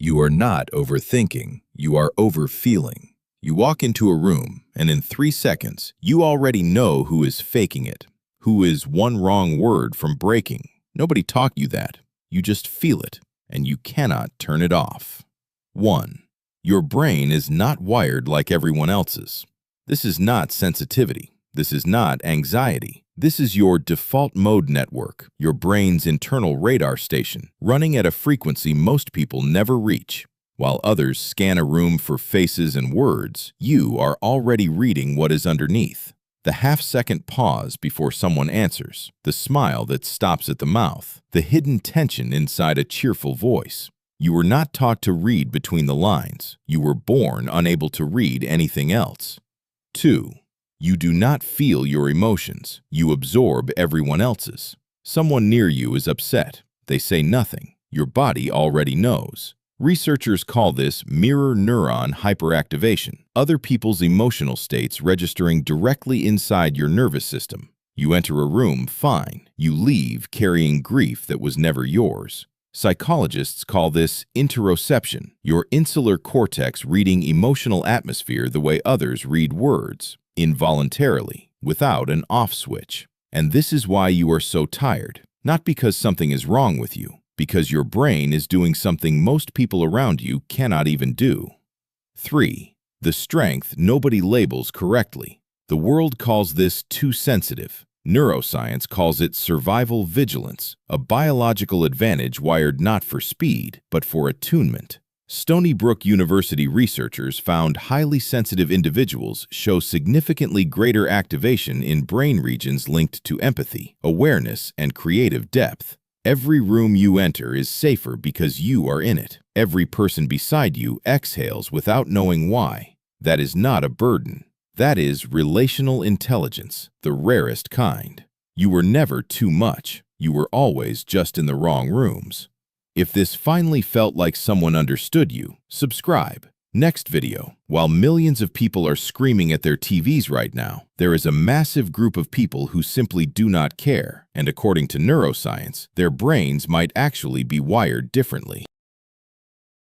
You are not overthinking, you are overfeeling. You walk into a room, and in 3 seconds, you already know who is faking it, who is one wrong word from breaking. Nobody taught you that. You just feel it, and you cannot turn it off. 1. Your brain is not wired like everyone else's. This is not sensitivity. This is not anxiety. This is your default mode network, your brain's internal radar station, running at a frequency most people never reach. While others scan a room for faces and words, you are already reading what is underneath. The half-second pause before someone answers, the smile that stops at the mouth, the hidden tension inside a cheerful voice. You were not taught to read between the lines. You were born unable to read anything else. 2. You do not feel your emotions. You absorb everyone else's. Someone near you is upset. They say nothing. Your body already knows. Researchers call this mirror neuron hyperactivation, other people's emotional states registering directly inside your nervous system. You enter a room fine. You leave carrying grief that was never yours. Psychologists call this interoception, your insular cortex reading emotional atmosphere the way others read words, involuntarily, without an off switch. And this is why you are so tired, not because something is wrong with you, because your brain is doing something most people around you cannot even do. 3. The strength nobody labels correctly. The world calls this too sensitive. Neuroscience calls it survival vigilance, a biological advantage wired not for speed, but for attunement. Stony Brook University researchers found highly sensitive individuals show significantly greater activation in brain regions linked to empathy, awareness, and creative depth. Every room you enter is safer because you are in it. Every person beside you exhales without knowing why. That is not a burden. That is relational intelligence, the rarest kind. You were never too much. You were always just in the wrong rooms. If this finally felt like someone understood you, subscribe. Next video. While millions of people are screaming at their TVs right now, there is a massive group of people who simply do not care, and according to neuroscience, their brains might actually be wired differently.